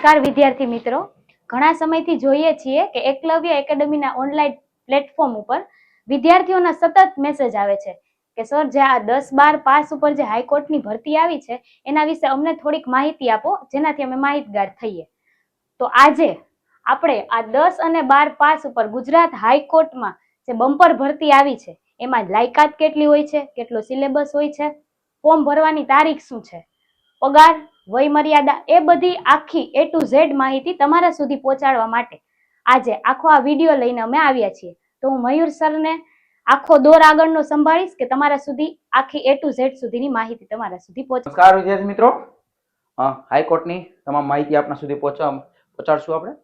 નમસ્કાર વિદ્યાર્થી મિત્રો, ઘણા સમયથી જોઈએ છીએ કે એકલવ્ય એકેડમીના ઓનલાઈન પ્લેટફોર્મ ઉપર વિદ્યાર્થીઓના સતત મેસેજ આવે છે કે સર જે આ 10-12 પાસ ઉપર જે હાઈકોર્ટની ભરતી આવી છે એના વિશે અમને થોડીક માહિતી આપો જેનાથી અમે માહિતગાર થઈએ. તો આજે આપણે આ 10 અને 12 પાસ ઉપર ગુજરાત હાઈકોર્ટમાં જે બમ્પર ભરતી આવી છે એમાં લાયકાત કેટલી હોય છે, કેટલો સિલેબસ હોય છે, ફોર્મ ભરવાની તારીખ શું છે, પગાર, વય મર્યાદા, એ બધી આખી A to Z માહિતી તમારા સુધી પહોંચાડવા માટે આજે આખો આ વિડીયો લઈને અમે આવ્યા છીએ. તો હું મયુર સરને આખો દોર આગળનો સંભાળીશ કે તમારા સુધી આખી A to Z સુધીની માહિતી તમારા સુધી પહોંચે. નમસ્કાર વિદ્યાર્થી મિત્રો, હાઈકોર્ટની તમામ માહિતી આપના સુધી પહોંચાડશું આપણે.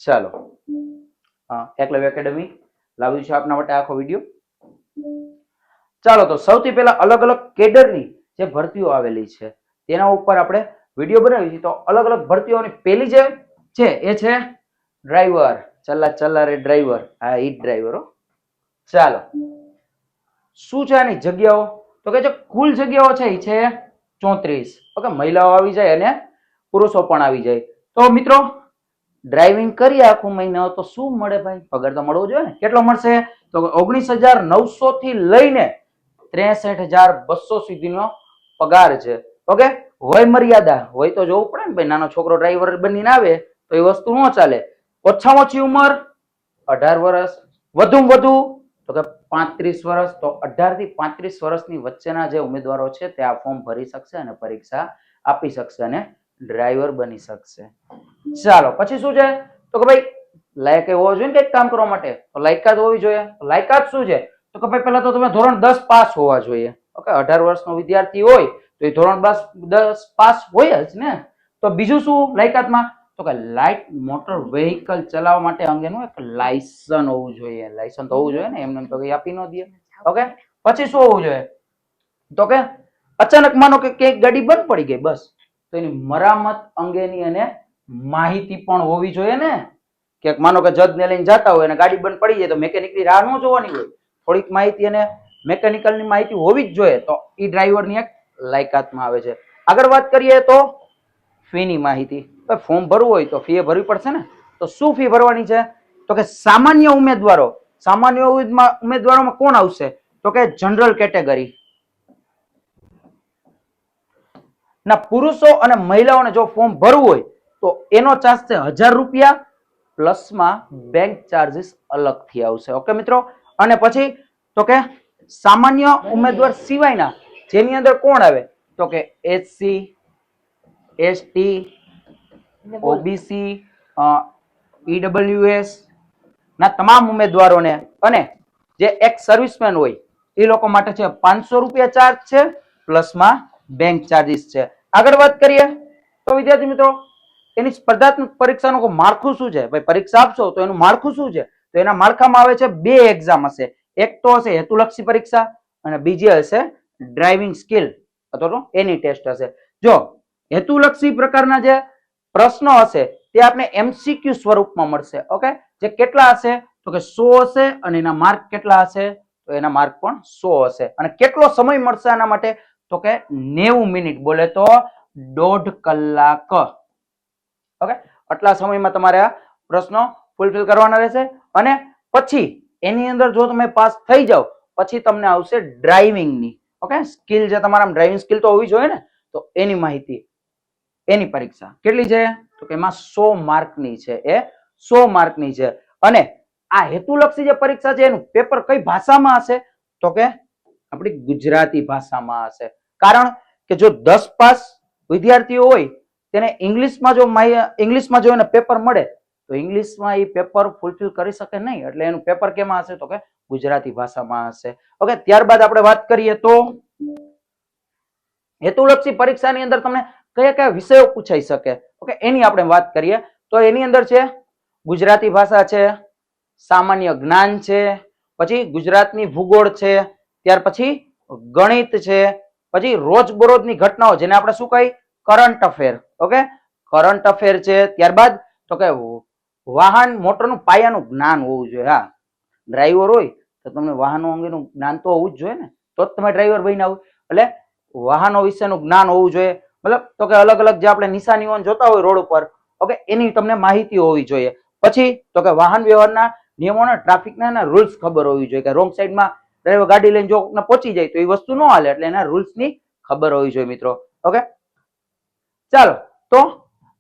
ચાલો, એકલવ્ય એકેડમી લાવ્યું છે આપના માટે આખો વિડીયો. ચાલો, તો સૌથી પહેલા અલગ અલગ કેડરની જે ભરતીઓ આવેલી છે તેના ઉપર આપણે વિડીયો બનાવી છે. તો અલગ અલગ ભરતીઓની પહેલી જે છે એ છે ડ્રાઈવર. ચલ્લા રે ડ્રાઈવર, હા ઈ ડ્રાઈવરો. ચાલો, શું છે આની જગ્યાઓ? તો કે જે કુલ જગ્યાઓ છે એ છે 34. ઓકે, મહિલાઓ આવી જાય અને પુરુષો પણ આવી જાય. તો મિત્રો, ડ્રાઇવિંગ કરીએ આખો મહિનો તો શું મળે ભાઈ? પગાર તો મળવો જોઈએ ને. કેટલો મળશે? તો 19,900 થી લઈને 63,200 સુધીનો પગાર છે. ઓકે, વય મર્યાદા, વય તો જોવું પડે ને ભાઈ. નાનો છોકરો ડ્રાઈવર બનીને આવે તો એ વસ્તુ ન ચાલે. ઓછામાં ઓછી ઉંમર 18 વર્ષ, વધુમાં વધુ તો કે 35 વર્ષ. તો 18 થી 35 વર્ષની વચ્ચેના જે ઉમેદવારો છે તે આ ફોર્મ ભરી શકશે અને પરીક્ષા આપી શકશે અને ડ્રાઈવર બની શકશે. ચાલો, પછી શું છે? તો કે ભાઈ લાયક હોવો જોઈએ ને કંઈક કામ કરવા માટે, તો લાયકાત હોવી જોઈએ. લાયકાત શું છે? તો કે ભાઈ પહેલા તો તમે ધોરણ 10 પાસ હોવા જોઈએ. ઓકે, 18 વર્ષનો વિદ્યાર્થી હોય તો એ ધોરણ 10 પાસ હોય જ ને. તો બીજું શું લાયકાતમાં? તો કે લાઇટ મોટર વેહિકલ ચલાવવા માટે અંગેનું એક લાયસન્સ હોવું જોઈએ. લાયસન્સ તો હોવું જોઈએ ને, એમને તો કઈ આપી ન દે. ઓકે, પછી શું હોવું જોઈએ? તો કે અચાનક માનો કે ક્યાંક ગાડી બંધ પડી ગઈ બસ, તો એની મરામત અંગેની અને માહિતી પણ હોવી જોઈએ ને. કે માનો કે જજને લઈને જતા હોય અને ગાડી બંધ પડી જાય તો મેકેનિકની રાહ ન જોવાની હોય, થોડીક માહિતી અને મેકેનિકલની માહિતી હોવી જ જોઈએ. તો ઈ ડ્રાઈવરની એક લાયકાતમાં આવે છે. આગળ વાત કરીએ તો ફીની માહિતી. ફોર્મ ભરવું હોય તો ફી ભરવી પડશે ને. તો શું ફી ભરવાની છે? તો કે સામાન્ય ઉમેદવારોમાં કોણ આવશે? તો કે જનરલ કેટેગરી ના પુરુષો અને મહિલાઓને જો ફોર્મ ભરવું હોય તો એનો ચાર્જ છે 1000 રૂપિયા, પ્લસમાં બેંક ચાર્જીસ અલગથી આવશે. ઓકે મિત્રો, અને પછી તો કે સામાન્ય ઉમેદવાર સિવાયના જેની અંદર કોણ આવે? તો કે SC, ST, OBC, EWS ના તમામ ઉમેદવારોને અને જે એક્સ સર્વિસમેન હોય એ લોકો માટે છે 500 રૂપિયા ચાર્જ છે, પ્લસમાં બેંક ચાર્જીસ છે. આગળ વાત કરીએ તો વિદ્યાર્થી મિત્રો, એની સ્પર્ધાત્મક પરીક્ષાનું માળખું શું છે? ભાઈ પરીક્ષા આપશો તો એનું માળખું શું છે? તો એના માળખામાં આવે છે 2 એક્ઝામ હશે. એક તો હશે હેતુલક્ષી પરીક્ષા અને બીજી હશે ડ્રાઇવિંગ સ્કિલ અથવા તો એની ટેસ્ટ હશે. જો હેતુલક્ષી પ્રકારના જે પ્રશ્નો હશે તે આપણે MCQ સ્વરૂપમાં મળશે. ઓકે, જે કેટલા હશે? તો કે 100 હશે અને એના માર્ક કેટલા હશે? તો એના માર્ક પણ 100 હશે. અને કેટલો સમય મળશે આના માટે? તો કે 90 મિનિટ, બોલે તો 1.5 કલાક. ઓકે, આટલા સમયમાં તમારે આ પ્રશ્નો ફૂલફિલ કરવાના રહેશે. અને પછી એની અંદર જો તમે પાસ થઈ જાઓ પછી તમને આવશે ડ્રાઇવિંગની ઓકે સ્કિલ. જે તમારા ડ્રાઇવિંગ સ્કિલ તો હોવી જોઈએ ને, તો એની માહિતી, એની પરીક્ષા કેટલી છે? તો કે એમાં 100 માર્કની છે. એ 100 માર્કની છે. અને આ હેતુલક્ષી જે પરીક્ષા છે એનું પેપર કઈ ભાષામાં હશે? તો કે આપણી ગુજરાતી ભાષામાં હશે. કારણ કે જો 10 પાસ વિદ્યાર્થીઓ હોય તેને ઇંગ્લિશમાં જો એને પેપર મળે તો ઇંગ્લિશમાં એ પેપર ફૂલફિલ કરી શકે નહીં. એટલે એનું પેપર કેમાં હશે? તો કે ગુજરાતી ભાષામાં હશે. ઓકે, ત્યારબાદ આપણે વાત કરીએ તો હેતુલક્ષી પરીક્ષાની અંદર તમને કયા કયા વિષયો પૂછાઈ શકે? ઓકે, એની આપણે વાત કરીએ તો એની અંદર છે ગુજરાતી ભાષા છે, સામાન્ય જ્ઞાન છે, પછી ગુજરાતની ભૂગોળ છે, ત્યાર પછી ગણિત છે, પછી રોજબરોજની ઘટનાઓ જેને આપણે શું કહીએ? Current affair. Okay, current affair છે. ત્યારબાદ તો કે વાહન મોટરનું પાયાનું જ્ઞાન હોવું જોઈએ. હા, ડ્રાઈવર હોય તો તમને વાહનો અંગેનું જ્ઞાન તો હોવું જ જોઈએ ને, તો જ તમે ડ્રાઈવર બની આવો. એટલે વાહનો વિશેનું જ્ઞાન હોવું જોઈએ. મતલબ તો કે અલગ અલગ જે આપણે નિશાનીઓ જોતા હોય રોડ ઉપર, ઓકે, એની તમને માહિતી હોવી જોઈએ. પછી તો કે વાહન વ્યવહારના નિયમો અને ટ્રાફિકના રૂલ્સ ખબર હોવી જોઈએ કે રોંગ સાઈડમાં ડ્રાઈવર ગાડી લઈને જો પહોંચી જાય તો એ વસ્તુ ન હાલે, એટલે એના રૂલ્સની ખબર હોવી જોઈએ મિત્રો. ઓકે, ચાલો તો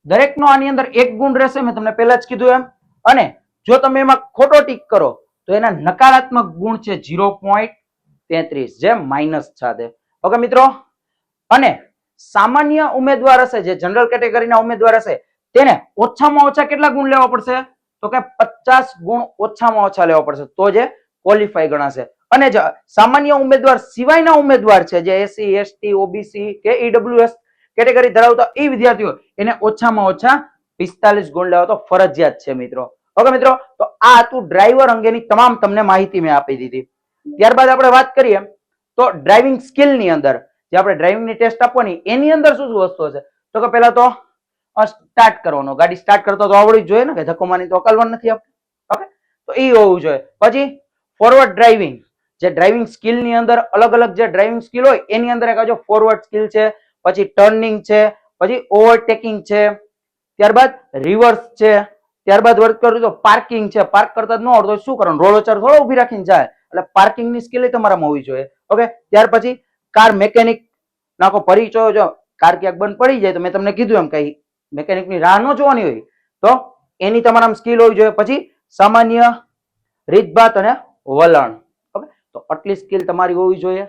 દરેકનો આની અંદર એક ગુણ રહેશે, મેં તમને પહેલા જ કીધું એમ. અને જો તમે એમાં ખોટો ટીક કરો તો એના નકારાત્મક ગુણ છે 0.33, જે માઇનસ સાથે. ઓકે મિત્રો, અને સામાન્ય ઉમેદવાર હશે, જે જનરલ કેટેગરીના ઉમેદવાર હશે, તેને ઓછામાં ઓછા કેટલા ગુણ લેવા પડશે? તો કે 50 ગુણ ઓછામાં ઓછા લેવા પડશે, તો જે ક્વોલિફાય ગણાશે. અને જે સામાન્ય ઉમેદવાર સિવાયના ઉમેદવાર છે, જે એસસી, એસટી, ઓબીસી કે ઈડબ્લ્યુએસ કેટેગરી ધરાવતા એ વિદ્યાર્થીઓ, એને ઓછામાં ઓછા 45 ગુણ લેવા તો ફરજિયાત છે મિત્રો. ઓકે મિત્રો, તો આ હતું ડ્રાઈવર અંગેની તમામ તમને માહિતી મેં આપી દીધી. ત્યારબાદ આપણે વાત કરીએ તો ડ્રાઇવિંગ સ્કિલની અંદર જે આપણે ડ્રાઇવિંગની ટેસ્ટ આપવાની, એની અંદર શું શું વસ્તુ હશે? તો કે પહેલા તો સ્ટાર્ટ કરવાનો, ગાડી સ્ટાર્ટ કરતો તો આવડવી જ જોઈએ ને, કે ધક્કો મારી તો અકલવાનું નથી આપણે. ઓકે, તો એ હોવું જોઈએ. પછી ફોરવર્ડ ડ્રાઇવિંગ, જે ડ્રાઇવિંગ સ્કિલની અંદર અલગ અલગ જે ડ્રાઇવિંગ સ્કિલ હોય એની અંદર એક ફોરવર્ડ સ્કિલ છે, પછી ટર્નિંગ છે, પછી ઓવરટેકિંગ છે, ત્યારબાદ રિવર્સ છે, ત્યારબાદ વર્ક કર્યું તો પાર્કિંગ છે. પાર્ક કરતા જ ન આવડતો શું કરવાનું? રોડ વચ્ચે થોડો ઉભી રાખીને જાય, એટલે પાર્કિંગની સ્કિલ તમારામાં હોવી જોઈએ. ઓકે, ત્યાર પછી કાર મેકેનિક નાખો પરિચય. જો કાર ક્યાંક બંધ પડી જાય તો મેં તમને કીધું એમ કઈ મેકેનિકની રાહ ન જોવાની હોય તો એની તમારામાં સ્કિલ હોવી જોઈએ. પછી સામાન્ય રીતભાત અને વલણ. ઓકે, તો આટલી સ્કિલ તમારી હોવી જોઈએ.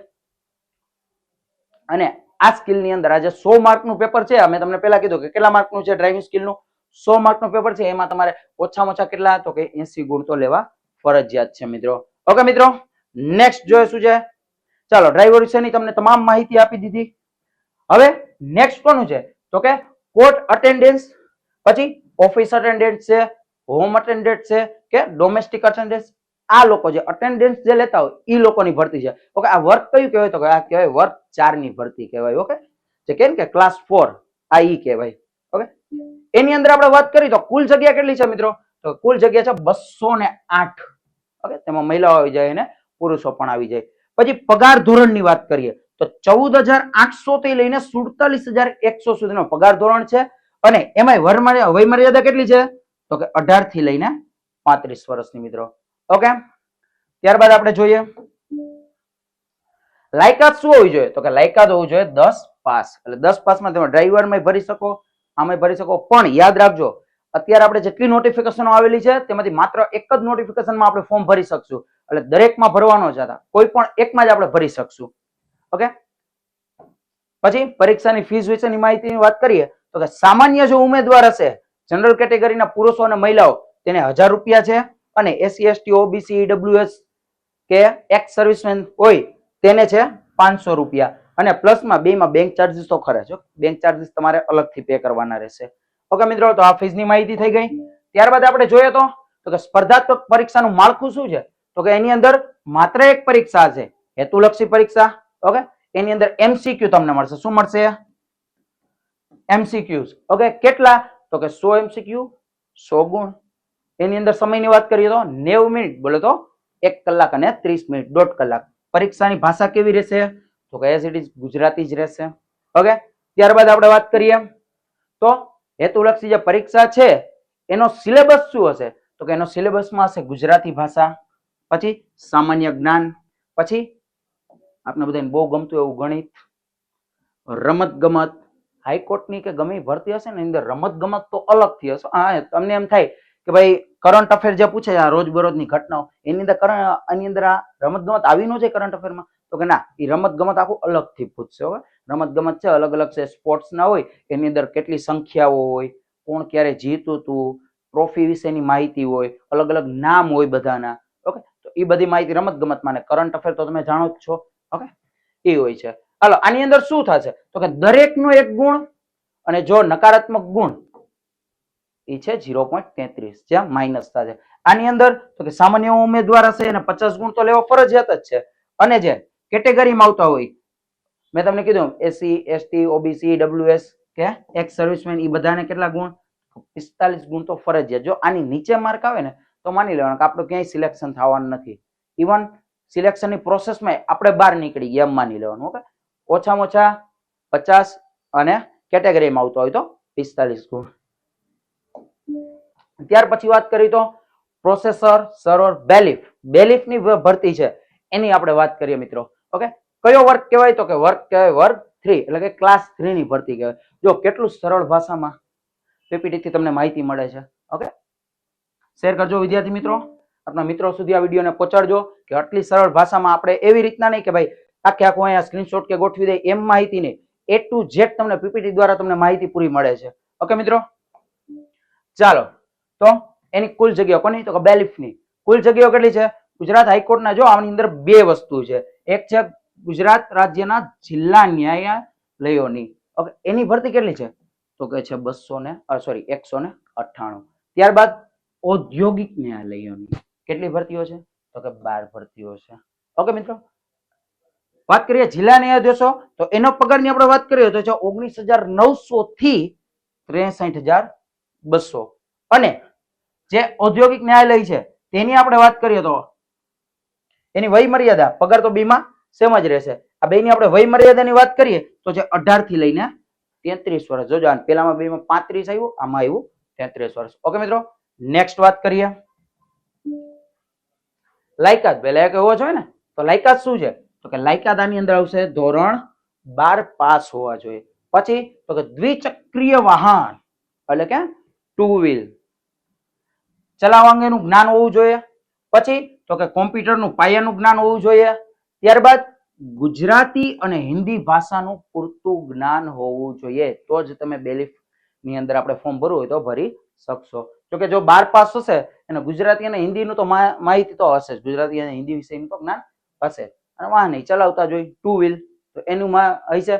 અને આ સ્કિલની અંદર આજે 100 માર્કનું પેપર છે. મેં તમને પહેલા કીધું કે કેટલા માર્કનું છે ડ્રાઇવિંગ સ્કિલનું? 100 માર્કનું પેપર છે. એમાં તમારે ઓછામાં ઓછા કેટલા? તો કે 80 ગુણ તો લેવા ફરજિયાત છે મિત્રો. ઓકે મિત્રો, નેક્સ્ટ જોઈએ શું છે? ચાલો, ડ્રાઈવર વિશેની તમને તમામ માહિતી આપી દીધી. હવે નેક્સ્ટ કોનું છે? તો કે કોર્ટ અટેન્ડન્સ, પછી ઓફિસ અટેન્ડન્ટ છે, હોમ અટેન્ડન્ટ છે કે ડોમેસ્ટિક અટેન્ડન્ટ. આ લોકો જે અટેન્ડન્સ જે લેતા હોય એ લોકોની ભરતી છે. ઓકે, આ વર્ક કયું કહેવાય? તો કે આ કહેવાય વર્ક 4 ની ભરતી કહેવાય. ઓકે, જે કેમ કે ક્લાસ 4 આ ઈ કહેવાય. ઓકે, એની અંદર આપણે વાત કરી તો કુલ જગ્યા કેટલી છે મિત્રો? તો કુલ જગ્યા છે 208. ઓકે, તેમાં મહિલાઓ આવી જાય અને પુરુષો પણ આવી જાય. પછી પગાર ધોરણની વાત કરીએ તો 14,800 થી લઈને 47,100 સુધીનો પગાર ધોરણ છે. અને એમાંય વય મર્યાદા કેટલી છે? તો કે 18 થી લઈને 35 વર્ષની મિત્રો. ઓકે, ત્યારબાદ આપણે જોઈએ લાયકાત શું હોવી જોઈએ? તો કે લાયકાત હોવું જોઈએ 10 પાસ. એટલે 10 પાસમાં તમે ડ્રાઈવરમાં ભરી શકો, આમાં ભરી શકો. પણ યાદ રાખજો, અત્યારે આપણે જેટલી નોટિફિકેશનો આવેલી છે તેમાંથી માત્ર એક જ નોટિફિકેશનમાં આપણે ફોર્મ ભરી શકશું. એટલે દરેકમાં ભરવાનો જ હતા, કોઈ પણ એકમાં જ આપણે ભરી શકશું. ઓકે, પછી પરીક્ષાની ફીસ વિશેની માહિતીની વાત કરીએ તો કે સામાન્ય જો ઉમેદવાર હશે, જનરલ કેટેગરીના પુરુષો અને મહિલાઓ, તેને 1000 રૂપિયા છે. અને એસસી, એસટી, ઓબીસી, ઈડબ્લ્યુએસ કે એક્સ સર્વિસમેન હોય તેને છે 500 રૂપિયા. અને પ્લસમાં બેમાં બેંક ચાર્જીસ તો ખરા છે, બેંક ચાર્જીસ તમારે અલગથી પે કરવાના રહેશે. ઓકે મિત્રો, તો આ ફીસની માહિતી થઈ ગઈ. ત્યારબાદ આપણે જોઈએ તો કે સ્પર્ધાત્મક પરીક્ષાનું માળખું શું છે? તો કે એની અંદર માત્ર એક પરીક્ષા છે, હેતુલક્ષી પરીક્ષા. ઓકે, એની અંદર એમસીક્યુ તમને મળશે. શું મળશે? એમસીક્યુઝ. ઓકે, કેટલા? તો કે 100 એમસીક્યુ 100 ગુણ. એની અંદર સમયની વાત કરીએ તો 90 મિનિટ, બોલે તો 1 કલાક અને 30 મિનિટ, 1.5 કલાક. પરીક્ષાની ભાષા કેવી રહેશે? તો કે એઝ ઇટ ઇઝ ગુજરાતી જ રહેશે. ઓકે, ત્યારબાદ આપણે વાત કરીએ તો હેતુલક્ષી જે પરીક્ષા છે એનો સિલેબસ શું હશે? તો કે એનો સિલેબસમાં હશે ગુજરાતી ભાષા, પછી સામાન્ય જ્ઞાન, પછી આપણે બધાને બહુ ગમતું એવું ગણિત, રમત ગમત. હાઈકોર્ટની કે ગમે ભરતી હશે ને એની અંદર રમત ગમત તો અલગથી હશે. હા, તમને એમ થાય કે ભાઈ કરંટ અફેર જે પૂછે આ રોજબરોજની ઘટનાઓ, એની અંદર આ રમત ગમત આવી ન જાય કરંટ અફેરમાં? તો કે ના, એ રમત ગમત આખું અલગથી પૂછશે. હવે રમત ગમત છે અલગ અલગ છે, સ્પોર્ટ્સ ના હોય, એની અંદર કેટલી સંખ્યાઓ હોય, કોણ ક્યારે જીતું હતું, ટ્રોફી વિશેની માહિતી હોય, અલગ અલગ નામ હોય બધાના. ઓકે, તો એ બધી માહિતી રમત ગમતમાં. ને કરંટ અફેર તો તમે જાણો જ છો. ઓકે, એ હોય છે. હાલો, આની અંદર શું થશે? તો કે દરેકનો એક ગુણ, અને જો નકારાત્મક ગુણ એ છે 0.33, જ્યાં માઇનસ થશે. આની અંદર તો કે સામાન્ય ઉમેદવાર હશે એને 50 ગુણ તો લેવો ફરજિયાત જ છે. અને જે કેટેગરીમાં આવતા હોય, મેં તમને કીધું એસસી, એસટી, ઓબીસી, ડબ્લ્યુએસ કે એક્સ સર્વિસમેન, એ બધાને કેટલા ગુણ? 45 ગુણ તો ફરજિયાત. જો આની નીચે માર્ક આવે ને તો માની લેવાનું કે આપણું ક્યાંય સિલેક્શન થવાનું નથી. ઇવન સિલેક્શનની પ્રોસેસમાં આપણે બહાર નીકળી ગયા એમ માની લેવાનું. ઓકે, ઓછામાં ઓછા 50 અને કેટેગરીમાં આવતો હોય તો 45 ગુણ. ત્યાર પછી વાત કરી તો પ્રોસેસર સર્વર બેલીફ ની ભરતી છે એની આપણે વાત કરીએ મિત્રો. ઓકે, કયો વર્ગ કહેવાય તો કે વર્ગ કહેવાય વર્ગ 3 એટલે કે ક્લાસ 3 ની ભરતી કહેવાય. જો કેટલું સરળ ભાષામાં પીપીટી થી તમને માહિતી મળે છે. ઓકે, શેર કરજો વિદ્યાર્થી મિત્રો, આપણા મિત્રો સુધી આ વિડીયોને પહોંચાડજો કે આટલી સરળ ભાષામાં આપણે એવી રીતના નહીં કે ભાઈ આખે આખું અહીંયા સ્ક્રીનશોટ કે ગોઠવી દે એમ માહિતી નહીં, A to Z તમને પીપીટી દ્વારા તમને માહિતી પૂરી મળે છે. ઓકે મિત્રો, ચાલો તો એની કુલ જગ્યાઓ કોની તો કે બેલીફની કુલ જગ્યાઓ કેટલી છે? ગુજરાત હાઈકોર્ટના જો આની અંદર બે વસ્તુ છે, એક છે ગુજરાત રાજ્યના જિલ્લા ન્યાયાલયોની. ઓકે, એની ભરતી કેટલી છે તો કે છે 198. ત્યારબાદ ઔદ્યોગિક ન્યાયાલયોની કેટલી ભરતીઓ છે તો કે 12 ભરતીઓ છે. ઓકે મિત્રો, વાત કરીએ જિલ્લા ન્યાયાધીશો તો એનો પગારની આપણે વાત કરીએ તો છે 19,900 થી 63,200 અને જે ઔદ્યોગિક ન્યાયાલય છે તેની આપણે વાત કરીએ તો એની વય મર્યાદા પગાર તો બેમાં સેમ જ રહેશે. આ બેની આપણે વય મર્યાદાની વાત કરીએ તો છે 18 થી લઈને 33 વર્ષ. જોજો આ પેલામાં બેમાં 35 આવ્યું, આમાં આવ્યું 33 વર્ષ. ઓકે મિત્રો, નેક્સ્ટ વાત કરીએ લાયકાત. પહેલા એક હોવો જોઈએ ને, તો લાયકાત શું છે તો કે લાયકાત આની અંદર આવશે ધોરણ 12 પાસ હોવા જોઈએ. પછી તો કે દ્વિચક્રીય વાહન એટલે કે 2 વ્હીલ ચલાવવા અંગેનું જ્ઞાન હોવું જોઈએ. પછી તો કે કોમ્પ્યુટરનું પાયાનું જ્ઞાન હોવું જોઈએ. ત્યારબાદ ગુજરાતી અને હિન્દી ભાષાનું પૂરતું જ્ઞાન હોવું જોઈએ, તો જ તમે બેલીફ ની અંદર આપણે ફોર્મ ભરવું હોય તો ભરી શકશો. જોકે જો 12 પાસ હશે એને ગુજરાતી અને હિન્દીનું તો માહિતી તો હશે જ, ગુજરાતી અને હિન્દી વિષયનું તો જ્ઞાન હશે. અને વાહન ચલાવતા જોઈ 2 વ્હીલ તો એનું હશે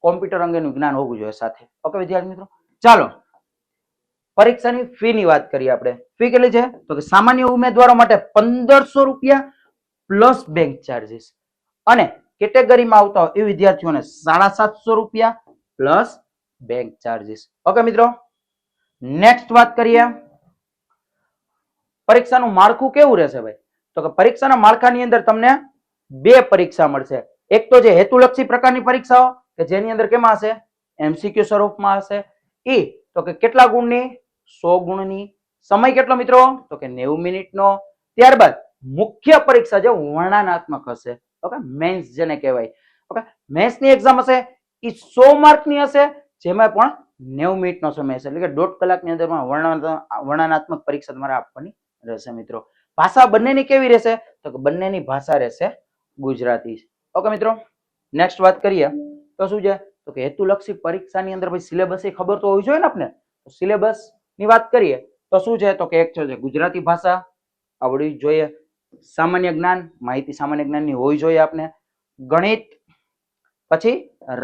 કોમ્પ્યુટર અંગેનું જ્ઞાન હોવું જોઈએ સાથે. ઓકે વિદ્યાર્થી મિત્રો, ચાલો પરીક્ષાની ફી ની વાત કરીએ આપણે. ફી કેટલી છે તો કે સામાન્ય ઉમેદવારો માટે 1,500 રૂપિયા પ્લસ બેંક ચાર્જીસ અને કેટેગરીમાં આવતા હોય એ વિદ્યાર્થીઓને 750 રૂપિયા પ્લસ બેંક ચાર્જીસ. ઓકે મિત્રો, નેક્સ્ટ વાત કરીએ પરીક્ષાનું માળખું કેવું રહેશે ભાઈ તો કે પરીક્ષાના માળખાની અંદર તમને બે પરીક્ષા મળશે. એક તો જે હેતુલક્ષી પ્રકારની પરીક્ષાઓ કે જેની અંદર કેમાં હશે એમસીક્યુ સ્વરૂપમાં હશે. એ તો કે કેટલા ગુણની 100 ગુણની. સમય કેટલો મિત્રો તો કે 90 મિનિટનો. ત્યારબાદ મુખ્ય પરીક્ષા જે વર્ણનાત્મક હશે, ઓકે મેન્સ જેને કહેવાય. ઓકે, મેન્સ ની એક્ઝામ હશે એ 100 માર્કની હશે જેમાં પણ 90 મિનિટનો સમય હશે, એટલે કે 1.5 કલાકની અંદર વર્ણનાત્મક પરીક્ષા તમારે આપવાની રહેશે મિત્રો. ભાષા બંનેની કેવી રહેશે તો કે બંનેની ભાષા રહેશે ગુજરાતી. ઓકે મિત્રો, નેક્સ્ટ વાત કરીએ તો શું છે તો કે હેતુલક્ષી પરીક્ષાની અંદર ભાઈ સિલેબસ એ ખબર તો હોવી જોઈએ ને આપણે. સિલેબસ ની વાત કરીએ તો શું છે તો કે એક છે ગુજરાતી ભાષા આવડવી જોઈએ, સામાન્ય જ્ઞાન માહિતી સામાન્ય જ્ઞાનની હોવી જોઈએ આપણે, ગણિત, પછી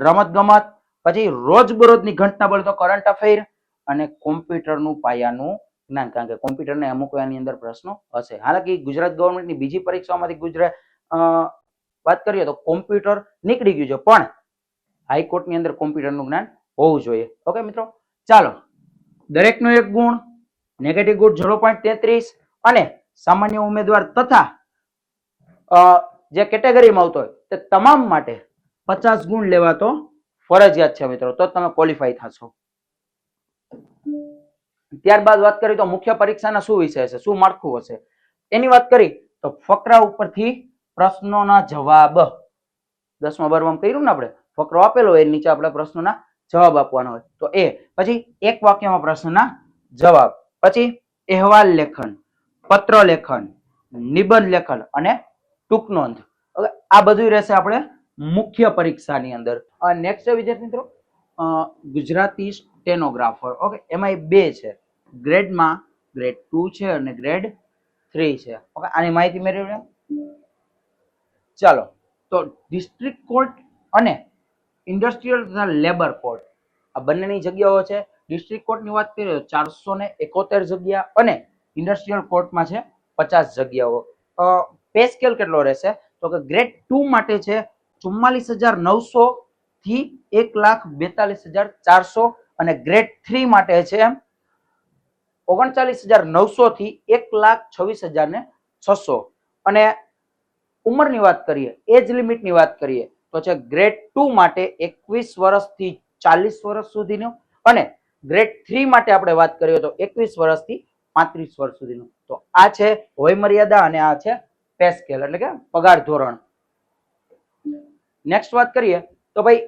રમત ગમત, પછી રોજબરોજની ઘટના તો કરંટ અફેર અને કોમ્પ્યુટરનું પાયાનું જ્ઞાન, કારણ કે કોમ્પ્યુટરને અમુક એની અંદર પ્રશ્નો હશે. હાલાકી ગુજરાત ગવર્મેન્ટની બીજી પરીક્ષાઓમાંથી વાત કરીએ તો કોમ્પ્યુટર નીકળી ગયું છે, પણ હાઈકોર્ટની અંદર કોમ્પ્યુટરનું જ્ઞાન હોવું જોઈએ. ઓકે મિત્રો, ચાલો દરેકનો એક ગુણ, નેગેટિવ ગુણ 0.33 અને સામાન્ય ઉમેદવાર તથા જે કેટેગરીમાં આવતો હોય તે તમામ માટે 50 ગુણ લેવા તો ફરજિયાત છે મિત્રો, તો તમે ક્વોલિફાય થશો. ત્યારબાદ વાત કરીએ તો મુખ્ય પરીક્ષાના શું વિષય હશે, શું માળખું હશે એની વાત કરી તો ફકરા ઉપરથી પ્રશ્નોના જવાબ 10મા 12માં કર્યું ને આપણે, ફકરો આપેલો હોય નીચે આપણે પ્રશ્નોના જવાબ આપવાનો હોય તો એ, પછી એક વાક્યમાં પ્રશ્નના જવાબ, પછી અહેવાલ લેખન, પત્ર લેખન, નિબંધ લેખન અને ટૂંક નોંધ. આ બધું રહેશે આપણે મુખ્ય પરીક્ષાની અંદર. નેક્સ્ટ વિદ્યાર્થી મિત્રો ગુજરાતી સ્ટેનોગ્રાફર. ઓકે, એમાં બે છે, ગ્રેડમાં ગ્રેડ 2 છે અને ગ્રેડ 3 છે. ઓકે, આની માહિતી મેળવી. ચાલો તો ડિસ્ટ્રિક્ટ કોર્ટ અને ઇન્ડસ્ટ્રીયલ તથા લેબર કોર્ટ આ બંનેની જગ્યાઓ છે. ડિસ્ટ્રિક્ટ કોર્ટની વાત કરીએ તો 471 જગ્યા અને ઇન્ડસ્ટ્રીયલ કોર્ટમાં છે 50 જગ્યાઓ. પે સ્કેલ કેટલો રહેશે તો કે ગ્રેડ 2 માટે છે 44,900 થી 1,42,400 અને ગ્રેડ 3 માટે છે 39,900 થી 1,26,600. અને ઉંમરની વાત કરીએ, એજ લિમિટની વાત કરીએ તો છે ગ્રેડ 2 માટે 21 વર્ષથી 40 વર્ષ સુધીનો અને ગ્રેડ 3 માટે આપણે વાત કરીએ તો 21 વર્ષથી 35 વર્ષ સુધીનું. તો આ છે વયમર્યાદા અને આ છે પે સ્કેલ એટલે કે પગાર ધોરણ. નેક્સ્ટ વાત કરીએ તો ભાઈ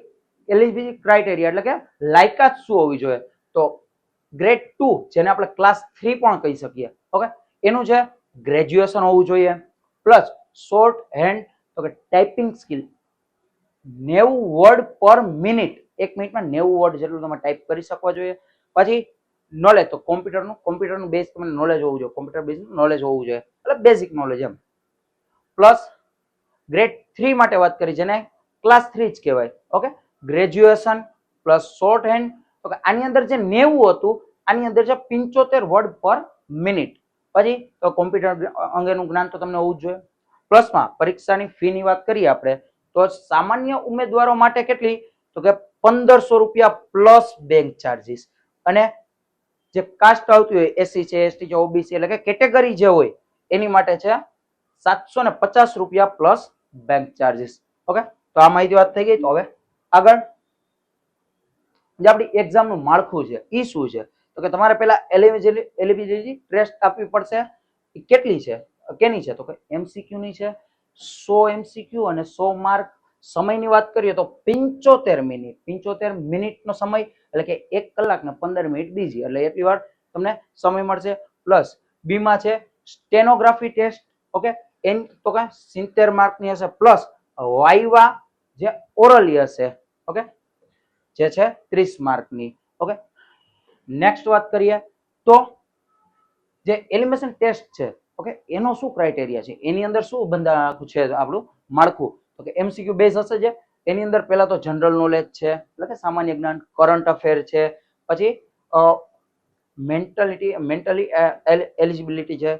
એલિજિબિલિટી ક્રાઇટેરિયા એટલે કે લાયકાત શું હોવી જોઈએ. તો ગ્રેડ 2 જેને આપણે ક્લાસ 3 પણ કહી શકીએ, ઓકે, એનું છે ગ્રેજ્યુએશન હોવું જોઈએ પ્લસ શોર્ટ હેન્ડ તો કે ટાઈપિંગ સ્કિલ 90 વર્ડ પર મિનિટ, એક મિનિટમાં 90 વર્ડ જેટલું તમે ટાઈપ કરી શકવા જોઈએ. પછી નોલેજ તો કોમ્પ્યુટરનું બેઝ તમને નોલેજ હોવું જોઈએ, કોમ્પ્યુટર બેઝ નોલેજ હોવું જોઈએ એટલે બેઝિક નોલેજ એમ. પ્લસ ગ્રેડ 3 માટે વાત કરી જેને ક્લાસ 3 જ કહેવાય, okay, graduation plus short hand તો કે આની અંદર જે 90 હતું આની અંદર છે 75 વર્ડ પર મિનિટ. પછી તો કોમ્પ્યુટર અંગેનું જ્ઞાન તો તમને હોવું જ જોઈએ. પ્લસમાં પરીક્ષાની ફીની વાત કરીએ આપણે તો સામાન્ય ઉમેદવારો માટે કેટલી તો કે 1500 રૂપિયા પ્લસ બેંક ચાર્જીસ, અને જે કાસ્ટ આવતી હોય એસસી છે, એસટી છે, ઓબીસી એટલે કે કેટેગરી જે હોય એની માટે છે 750 રૂપિયા પ્લસ બેંક ચાર્જીસ. ઓકે, તો આ માહિતી વાત થઈ ગઈ. તો હવે આગળ જે આપણી એક્ઝામનું માળખું છે એ શું છે તો કે તમારે પહેલા એલિજિબિલિટી ટેસ્ટ આપવી પડશે. કેટલી છે, કેની છે તો કે એમસીક્યુ ની છે, 100 એમસીક્યુ અને 100 માર્ક. સમયની વાત કરીએ તો 75 મિનિટનો સમય એટલે કે 1 કલાક ને 15 મિનિટ બીજી એટલે એટલી વાર તમને સમય મળશે. પ્લસ બીમાં છે સ્ટેનોગ્રાફી ટેસ્ટ, ઓકે, એન તો કે 70 માર્કની હશે પ્લસ વાઇવા જે ઓરલી હશે, ઓકે, જે છે 30 માર્કની. ઓકે, નેક્સ્ટ વાત કરીએ તો જે એલિમિનેશન ટેસ્ટ છે, ઓકે, એનો શું ક્રાઇટેરિયા છે, એની અંદર શું બંધાયેલું છે આપણું માળખું તો કે એમસીક્યુ બેઝ હશે. જે એની અંદર પહેલા તો જનરલ નોલેજ છે એટલે કે સામાન્ય જ્ઞાન, કરંટ અફેર છે, પછી મેન્ટલી એલિજિબિલિટી છે.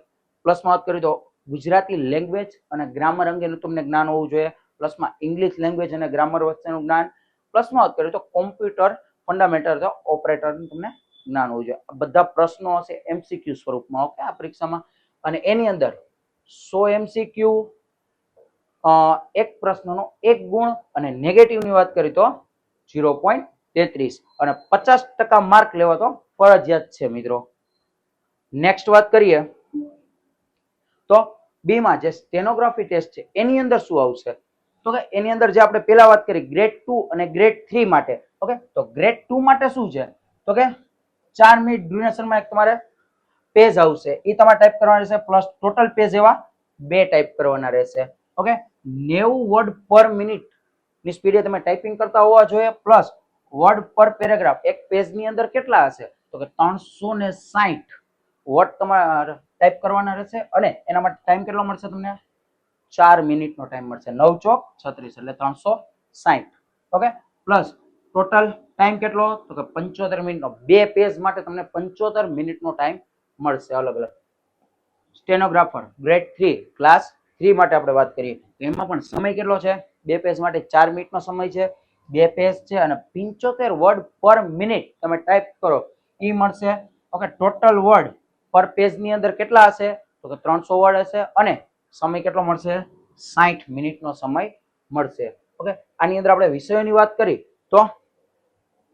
પ્લસમાં વાત કરીએ તો ગુજરાતી લેંગ્વેજ અને ગ્રામર અંગેનું તમને જ્ઞાન હોવું જોઈએ. પ્લસમાં ઇંગ્લિશ લેંગ્વેજ અને ગ્રામર વચ્ચેનું જ્ઞાન. પ્લસમાં વાત કરીએ તો કોમ્પ્યુટર ફંડામેન્ટલ ઓપરેટરનું તમને જ્ઞાન હોવું જોઈએ. આ બધા પ્રશ્નો હશે એમસીક્યુ સ્વરૂપમાં, ઓકે, આ પરીક્ષામાં. અને એની અંદર 100 એમસીક્યુ, એક પ્રશ્નનો 1 ગુણ અને નેગેટિવની વાત કરીએ તો 0.33 અને 50% માર્ક લેવા તો ફરજિયાત છે મિત્રો. નેક્સ્ટ વાત કરીએ તો બીમાં જે સ્ટેનોગ્રાફી ટેસ્ટ છે એની અંદર શું આવશે તો કે એની અંદર જે આપણે પહેલા વાત કરી ગ્રેડ 2 અને ગ્રેડ 3 માટે, ઓકે, તો ગ્રેડ 2 માટે શું છે તો કે 4 મિનિટ ડ્યુરેશનમાં એક તમારે પેજ આવશે એ તમારે ટાઈપ કરવાના રહેશે. પ્લસ ટોટલ પેજ એવા 2 ટાઈપ કરવાના રહેશે. ઓકે, 90 વર્ડ પર મિનિટ ની સ્પીડે તમે ટાઈપિંગ કરતા હોવા જોઈએ. પ્લસ વર્ડ પર પેરેગ્રાફ એક પેજની અંદર કેટલા હશે તો કે 360 વર્ડ તમારે ટાઈપ કરવાના રહેશે અને એના માટે ટાઈમ કેટલો મળશે તમને 4 મિનિટનો ટાઈમ મળશે. 9 ચોક 36 એટલે 360. ઓકે, પ્લસ ટોટલ ટાઈમ કેટલો તો કે 75 મિનિટનો. 2 પેજ માટે તમને 75 મિનિટનો ટાઈમ મળશે અલગ અલગ. સ્ટેનોગ્રાફર ગ્રેડ 3 ક્લાસ 3 માટે આપણે વાત કરીએ તો એમાં પણ સમય કેટલો છે 2 પેજ માટે 4 મિનિટનો સમય છે. 2 પેજ છે અને 75 વર્ડ પર મિનિટ તમે ટાઈપ કરો એ મળશે. ઓકે, ટોટલ વર્ડ પર પેજની અંદર કેટલા હશે તો કે 300 વર્ડ હશે અને સમય કેટલો મળશે 60 મિનિટનો સમય મળશે. ઓકે, આની અંદર આપણે વિષયોની વાત કરી તો